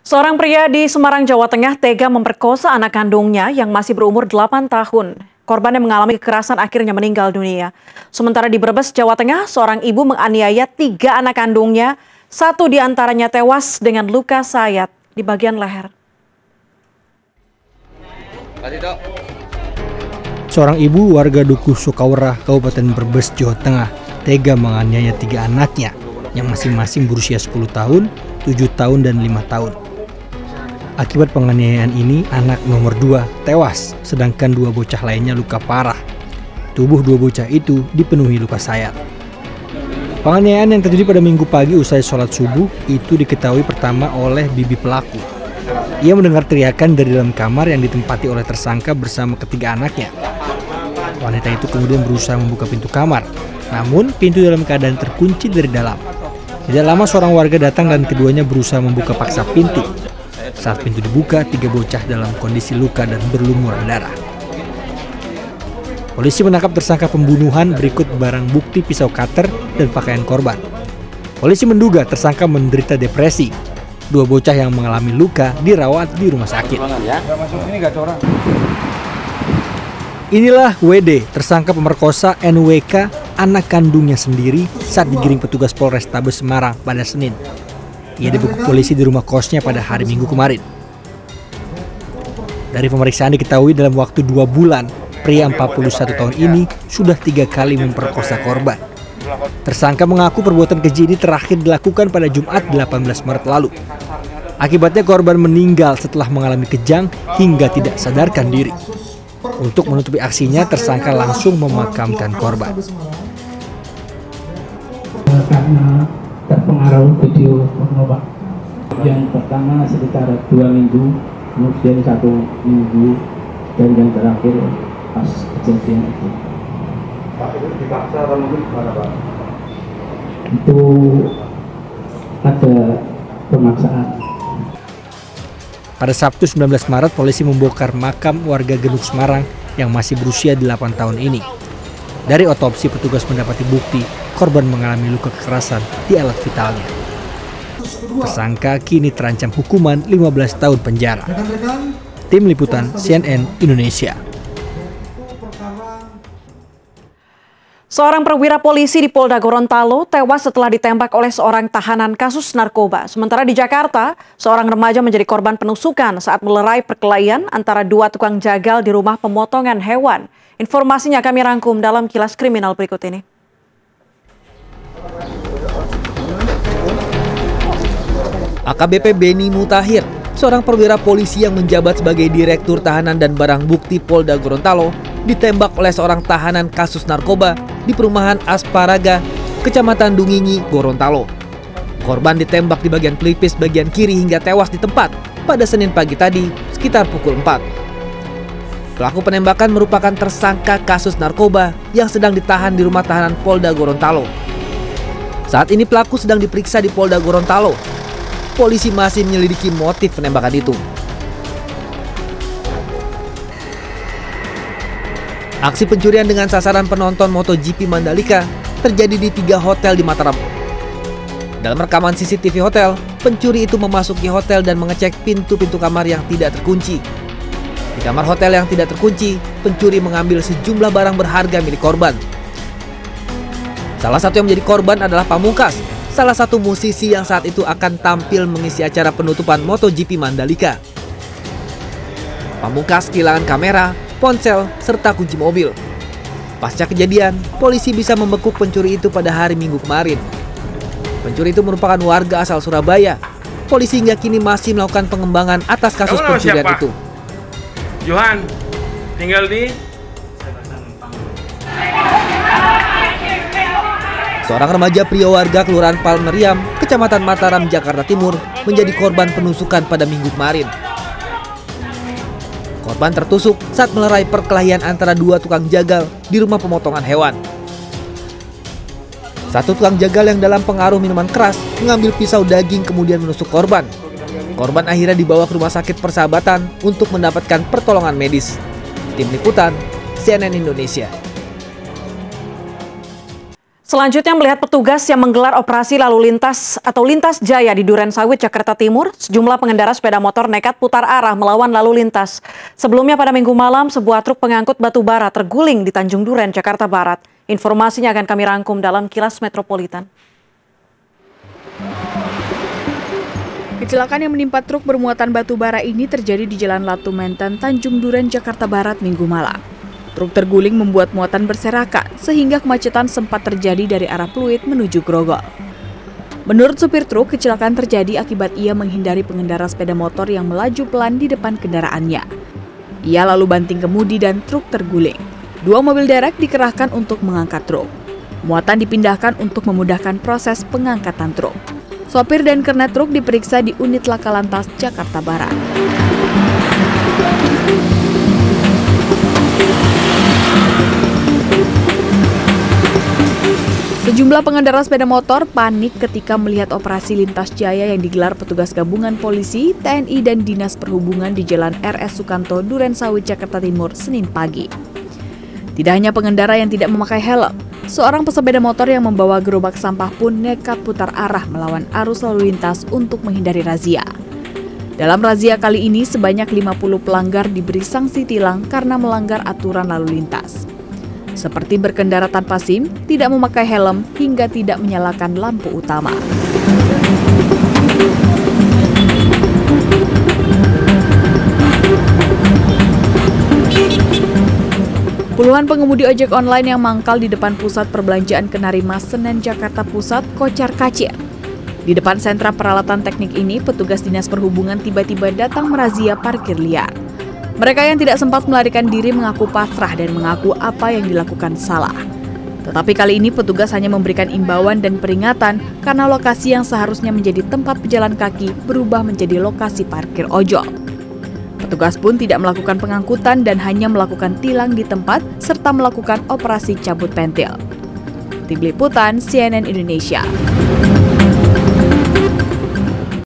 Seorang pria di Semarang, Jawa Tengah tega memperkosa anak kandungnya yang masih berumur 8 tahun. Korban yang mengalami kekerasan akhirnya meninggal dunia. Sementara di Brebes, Jawa Tengah, seorang ibu menganiaya 3 anak kandungnya. 1 diantaranya tewas dengan luka sayat di bagian leher. Seorang ibu warga Dukuh Sukawerah, Kabupaten Brebes, Jawa Tengah, tega menganiaya 3 anaknya yang masing-masing berusia 10 tahun, 7 tahun, dan 5 tahun. Akibat penganiayaan ini, anak nomor 2 tewas, sedangkan 2 bocah lainnya luka parah. Tubuh 2 bocah itu dipenuhi luka sayat. Penganiayaan yang terjadi pada Minggu pagi usai sholat subuh itu diketahui pertama oleh bibi pelaku. Ia mendengar teriakan dari dalam kamar yang ditempati oleh tersangka bersama ketiga anaknya. Wanita itu kemudian berusaha membuka pintu kamar, namun pintu dalam keadaan terkunci dari dalam. Tidak lama seorang warga datang dan keduanya berusaha membuka paksa pintu. Saat pintu dibuka, 3 bocah dalam kondisi luka dan berlumuran darah. Polisi menangkap tersangka pembunuhan berikut barang bukti pisau cutter dan pakaian korban. Polisi menduga tersangka menderita depresi. 2 bocah yang mengalami luka dirawat di rumah sakit. Inilah WD, tersangka pemerkosa NWK anak kandungnya sendiri saat digiring petugas Polrestabes Semarang pada Senin. Ia dibekuk polisi di rumah kosnya pada hari Minggu kemarin. Dari pemeriksaan diketahui dalam waktu 2 bulan, pria 41 tahun ini sudah 3 kali memperkosa korban. Tersangka mengaku perbuatan keji ini terakhir dilakukan pada Jumat 18 Maret lalu. Akibatnya korban meninggal setelah mengalami kejang hingga tidak sadarkan diri. Untuk menutupi aksinya, tersangka langsung memakamkan korban. Karena terpengaruh video porno, Pak. Yang pertama sekitar 2 minggu, kemudian 1 minggu, dan yang terakhir pas kejadian itu. Pak, itu dipaksa atau mungkin gimana, Pak? Itu ada pemaksaan. Pada Sabtu 19 Maret, polisi membongkar makam warga Genuk Semarang yang masih berusia 8 tahun ini. Dari otopsi, petugas mendapati bukti korban mengalami luka kekerasan di alat vitalnya. Tersangka kini terancam hukuman 15 tahun penjara. Tim Liputan CNN Indonesia. Seorang perwira polisi di Polda Gorontalo tewas setelah ditembak oleh seorang tahanan kasus narkoba. Sementara di Jakarta, seorang remaja menjadi korban penusukan saat melerai perkelahian antara 2 tukang jagal di rumah pemotongan hewan. Informasinya kami rangkum dalam kilas kriminal berikut ini. AKBP Beni Mutahir, seorang perwira polisi yang menjabat sebagai Direktur Tahanan dan Barang Bukti Polda Gorontalo, ditembak oleh seorang tahanan kasus narkoba di perumahan Asparaga, Kecamatan Dungingi, Gorontalo. Korban ditembak di bagian pelipis bagian kiri hingga tewas di tempat pada Senin pagi tadi sekitar pukul 4. Pelaku penembakan merupakan tersangka kasus narkoba yang sedang ditahan di rumah tahanan Polda Gorontalo. Saat ini pelaku sedang diperiksa di Polda Gorontalo. Polisi masih menyelidiki motif penembakan itu. Aksi pencurian dengan sasaran penonton MotoGP Mandalika terjadi di 3 hotel di Mataram. Dalam rekaman CCTV hotel, pencuri itu memasuki hotel dan mengecek pintu-pintu kamar yang tidak terkunci. Di kamar hotel yang tidak terkunci, pencuri mengambil sejumlah barang berharga milik korban. Salah satu yang menjadi korban adalah Pamungkas, salah satu musisi yang saat itu akan tampil mengisi acara penutupan MotoGP Mandalika. Pamungkas kehilangan kamera, ponsel, serta kunci mobil. Pasca kejadian, polisi bisa membekuk pencuri itu pada hari Minggu kemarin. Pencuri itu merupakan warga asal Surabaya. Polisi hingga kini masih melakukan pengembangan atas kasus pencurian itu. Johan, tinggal di... Seorang remaja pria warga Kelurahan Palmeriam, Kecamatan Mataram, Jakarta Timur, menjadi korban penusukan pada Minggu kemarin. Korban tertusuk saat melerai perkelahian antara 2 tukang jagal di rumah pemotongan hewan. Satu tukang jagal yang dalam pengaruh minuman keras mengambil pisau daging kemudian menusuk korban. Korban akhirnya dibawa ke Rumah Sakit Persahabatan untuk mendapatkan pertolongan medis. Tim Liputan CNN Indonesia. Selanjutnya melihat petugas yang menggelar operasi lalu lintas atau lintas jaya di Durensawit, Jakarta Timur, sejumlah pengendara sepeda motor nekat putar arah melawan lalu lintas. Sebelumnya pada Minggu malam, sebuah truk pengangkut batu bara terguling di Tanjung Duren, Jakarta Barat. Informasinya akan kami rangkum dalam Kilas Metropolitan. Kecelakaan yang menimpa truk bermuatan batu bara ini terjadi di Jalan Latu Menten, Tanjung Duren, Jakarta Barat, Minggu malam. Truk terguling membuat muatan berserakan, sehingga kemacetan sempat terjadi dari arah Pluit menuju Grogol. Menurut supir truk, kecelakaan terjadi akibat ia menghindari pengendara sepeda motor yang melaju pelan di depan kendaraannya. Ia lalu banting kemudi dan truk terguling. 2 mobil derek dikerahkan untuk mengangkat truk. Muatan dipindahkan untuk memudahkan proses pengangkatan truk. Sopir dan kernet truk diperiksa di unit Laka Lantas, Jakarta Barat. Sejumlah pengendara sepeda motor panik ketika melihat operasi lintas jaya yang digelar petugas gabungan polisi, TNI, dan Dinas Perhubungan di Jalan RS Sukanto, Durensawit, Jakarta Timur, Senin pagi. Tidak hanya pengendara yang tidak memakai helm, seorang pesepeda motor yang membawa gerobak sampah pun nekat putar arah melawan arus lalu lintas untuk menghindari razia. Dalam razia kali ini, sebanyak 50 pelanggar diberi sanksi tilang karena melanggar aturan lalu lintas. Seperti berkendara tanpa SIM, tidak memakai helm, hingga tidak menyalakan lampu utama. Puluhan pengemudi ojek online yang mangkal di depan pusat perbelanjaan Kenari Mas, Senen, Jakarta Pusat, kocar-kacir. Di depan sentra peralatan teknik ini, petugas Dinas Perhubungan tiba-tiba datang merazia parkir liar. Mereka yang tidak sempat melarikan diri mengaku pasrah dan mengaku apa yang dilakukan salah. Tetapi kali ini petugas hanya memberikan imbauan dan peringatan karena lokasi yang seharusnya menjadi tempat pejalan kaki berubah menjadi lokasi parkir ojol. Petugas pun tidak melakukan pengangkutan dan hanya melakukan tilang di tempat serta melakukan operasi cabut pentil. Tim Liputan CNN Indonesia.